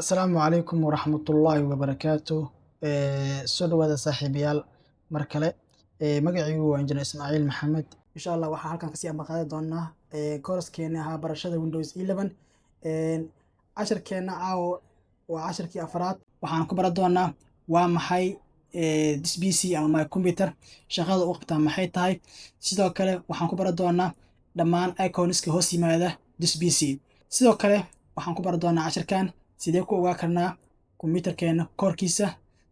Asalaamu calaykum waraxmatullaahi wabarakaatuh. Soo dhawaada saaxiibayaal mar kale. Magacaygu waa Injineer Ismaaciil Maxamed. Insha Allah waxaan halkan kasii ambaqaadi doonaa koorskeena ahaa barashada Windows 11. Casharkeena caawo waa casharkii afraad. Waxaan ku baran doonaa waa maxay this PC ama my computer, shaqada uu qabtaa maxay tahay. Sidoo kale waxaan ku baran doonaa dhammaan iconiska hoos yimaada this PC. Sidoo kale waxaan ku baran doonaa casharkan sidee ku ogaa karnaa kombiyuutarkeena koorkiisa,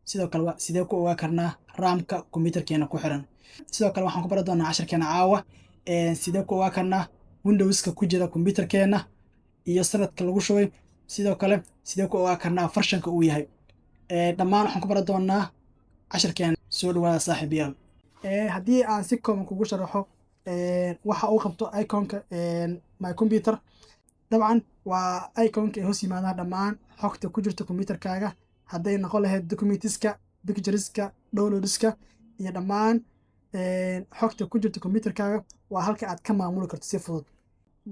sidoo kale sidee ku ogaa karnaa raamka kombiyuutarkeena ku xiran. Sidoo kale waxaan ku baran doonaa casharkeena caawa sidee ku ogaa karnaa windowska ku jira kombiyuutarkeena iyo sanadka lagu shubay. Sidoo kale sidee ku ogaa karnaa farshanka uu yahay. Dhammaan waxaan ku baran doonaa casharkeena. Soo dhawaada saaxiibayaal. Haddii aan si kooban kugu sharaxo waxa uu qabto iconka my computer, dabcan waa iconka ay hoos yimaadaan dhammaan xogta ku jirta kombiyuutarkaaga, hadday noqon lahayd documentiska, pictureska, downloadska iyo dhammaan xogta ku jirta kombiyuutarkaaga waa halka aad ka maamuli karto si fudud.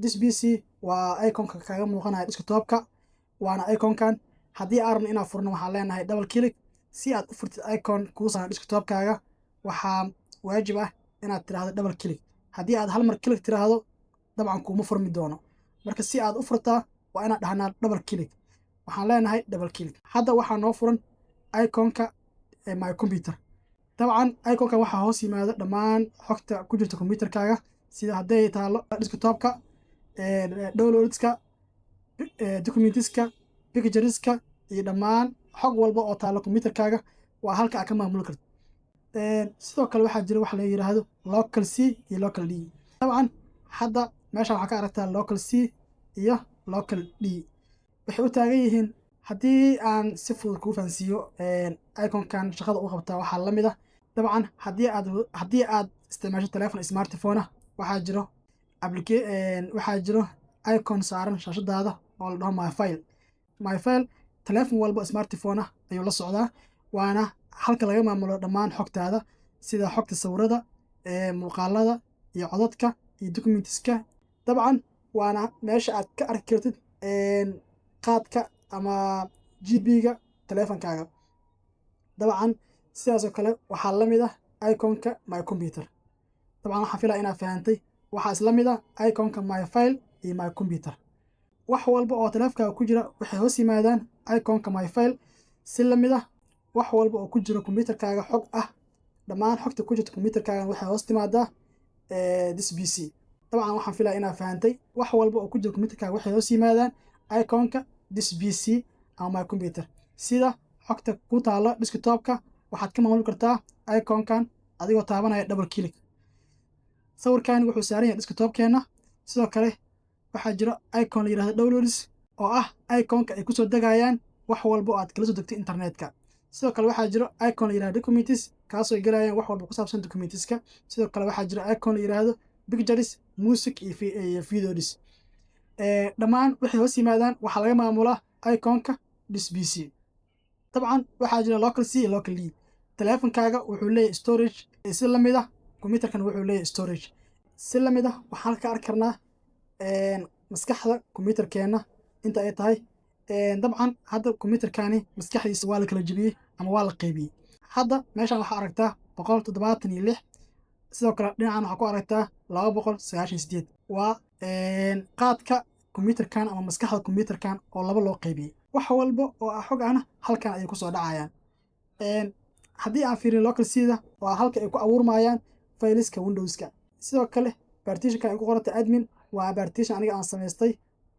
This PC waa iconka kaga muuqanaya desktopka, waana iconkan. Haddii aan rabno inaan furno waxaan leenahay double click. Si aad u furtid icon kugu saaran desktopkaaga waxaa waajib ah inaad tiraahdo double click. Haddii aad hal mar click tiraahdo dabcan kuma furmi doono. Marka si aad u furtaa waa inaad dhahnaa double click. Waxaan leenahay double click. Hadda waxaa noo furan iconka my computer. Dabcan iconka waxaa hoos yimaada dhammaan xogta ku jirta kombiyuutarkaaga, sida hadday taalo desktopka, downloadska, documentiska, pictureska iyo dhammaan xog walba oo taalo kombiyuutarkaaga waa halka aad ka maamuli karto. Sidoo kale waxaa jira wax la yiraahdo local C iyo local D. Dabcan hadda meesha waxaa ka aragtaa local C iyo local D. Waxay u taagan yihiin, haddii aan si fudud kuu fahansiiyo iconkan shaqada uu qabtaa waxaa la mid ah. Dabcan haddii aad isticmaasho telefoon smartphone ah waxaa jiro icon saaran shaashadaada oo la dhaho my file. Telefoon walba smartphone ah ayuu la socdaa, waana halka laga maamulo dhammaan xogtaada sida xogta sawirada, muuqaalada iyo codadka iyo documentiska. Dabcan waana meesha aad ka arki kartid qaadka ama GB-ga teleefankaaga. Dabcan sidaas oo kale waxaa la mid ah iconka my computer. Dabcan waxaan filaa inaad fahantay. Waxaa isla mid ah iconka my file iyo my computer. wax walba oo teleefankaaga ku jira waxay hoos yimaadaan iconka my file. Si la mid ah wax walba oo ku jira kombiyuutarkaaga xog ah, dhammaan xogta ku jirta kombiyuutarkaaga waxay hoos timaadaa this PC. dabcan waxaan filaa inaad fahantay. wax walba oo ku jira kombiyuutarkaaga waxay hoos yimaadaan iconka this PC ama my computer. Sida xogta ku taalo desktopka waxaad ka maamuli kartaa iconkan adigoo taabanaya double click. Sawirkan wuxuu saaran yahay desktopkeena. Sidoo kale waxaa jira icon la yiraahdo downloads oo ah iconka ay ku soo degayaan wax walba oo aad kala soo degtay internetka. Sidoo kale waxaa jira icon la yiraahdo documents kaasoo ay galayaan wax walba ku saabsan documentiska. Sidoo kale waxaa jira icon la yiraahdo pictures, music iyo videos. Dhammaan waxay hoos yimaadaan waxaa laga maamulaa iconka this PC. dabcan waxaa jira local C iyo local D. Teleefankaaga wuxuu leeyahay storage si la mid ah kombiyuutarkan wuxuu leeyahay storage si la mid ah. waxaan ka arki karnaa maskaxda kombiyuutarkeena inta ay tahay. dabcan hadda kombiyuutarkani maskaxdiisa waa la kala jebiyey ama waa la qaybiyey. hadda meeshan waxaa aragtaa 176. sidoo kale dhinacan waxaa ku aragtaa 298. waa qaadka kombiyuutarkan ama maskaxda kombiyuutarkan oo laba loo qaybiyey. wax walba oo xog ahna halkan ayay ku soo dhacayaan. haddii aan fiirin local C-da waa halka ay ku abuurmayaan fayliska Windowska. sidoo kale partitionka ay ku qoranta admin waa partition aniga aan samaystay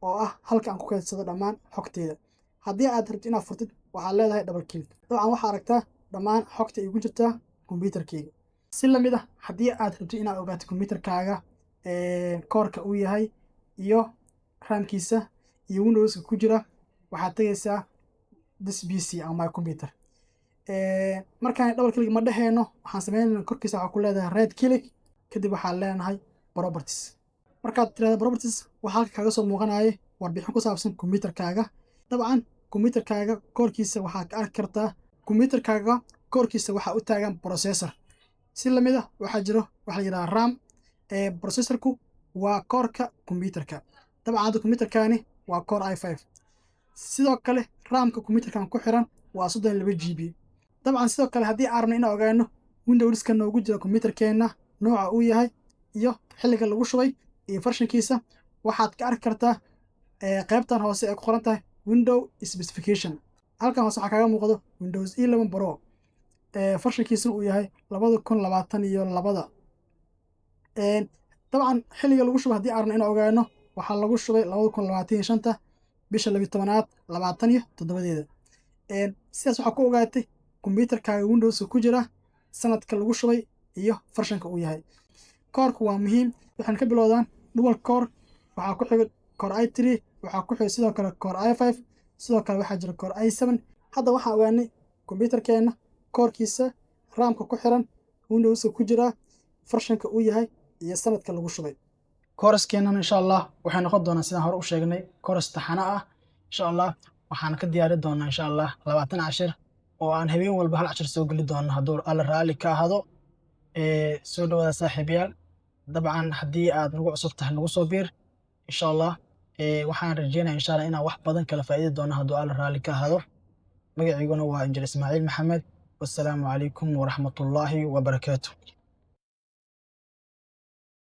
oo ah halka aan ku kaydsado dhammaan xogteeda. haddii aad rabto inaad furtid waxaad leedahay double click. dabcan waxaa aragtaa dhammaan xogta ay ku jirtaa kombiyuutarkeyga. si la mid ah haddii aad rabto inaad ogaato kombiyuutarkaaga koorka uu yahay iyo raamkiisa iyo windowska ku jira waxaad tagaysaa this PC ama my computer. markaan double click ma dhaheyno, waxaan sameynayna korkiisa waxaa ku leedahay right click, kadib waxaan leenahay properties. markaad tiraahdo properties waxaa halka kaga soo muuqanaya warbixin ku saabsan kombiyuutarkaaga. dabcan kombiyuutarkaaga koorkiisa waxaa ka arki kartaa kombiyuutarkaaga koorkiisa waxaa u taagan processor. si la mid ah waxaa jiro waxa la yiraahdo RAM. processorku waa koorka kombiyuutarka. dabcan hadda kombiyuutarkani waa core i5. sidoo kale raamka kombiyuutarkan ku xiran waa 32 GB. dabcan sidoo kale haddii aan rabno inaan ogaano windowska noogu jira kombiyuutarkeenna nooca uu yahay iyo xilliga lagu shubay iyo farshankiisa, waxaad ka arki kartaa qaybtan hoose ee ku qoran tahay window specification. halkan hoose waxaa kaaga muuqdo Windows 11 Pro farshankiisuna uu yahay 2022. dabcan xilliga lagu shubay haddii aan rabno inaan ogaano, waxaa lagu shubay 2025 bisha 12aad 27. sidaas waxaa ku ogaatay kombiyuutarkaaga Windowska ku jira sanadka lagu shubay iyo farshanka uu yahay. koorku waa muhiim, waxaan ka bilowdaan dual core, waxaa ku xiga core i3, waxaa ku xiga sidoo kale core i5, sidoo kale waxaa jira core i7. hadda waxaan ogaanay kombiyuutarkeenna koorkiisa, raamka ku xiran, Windowska ku jira, farshanka uu yahay iyo sanadka lagu shubay. kooraskeenana insha Allah waxay noqon doonaa sidaan hore u sheegnay kooras taxana ah. insha Allah waxaan ka diyaari doonaa insha Allah 20 cashir oo aan habeen walba hal cashir soo geli doono hadduu alla raali ka ahado. soo dhawaada saaxiibayaal. dabcan haddii aad nagu cusub tahay nagu soo biir insha Allah. waxaan rajeynayaa insha Allah inaan wax badan kala faa'iidi doono hadduu alla raali ka ahado. magaciiguna waa Injineer Ismaaciil Maxamed. wassalaamu calaykum waraxmatullaahi wabarakaatuh.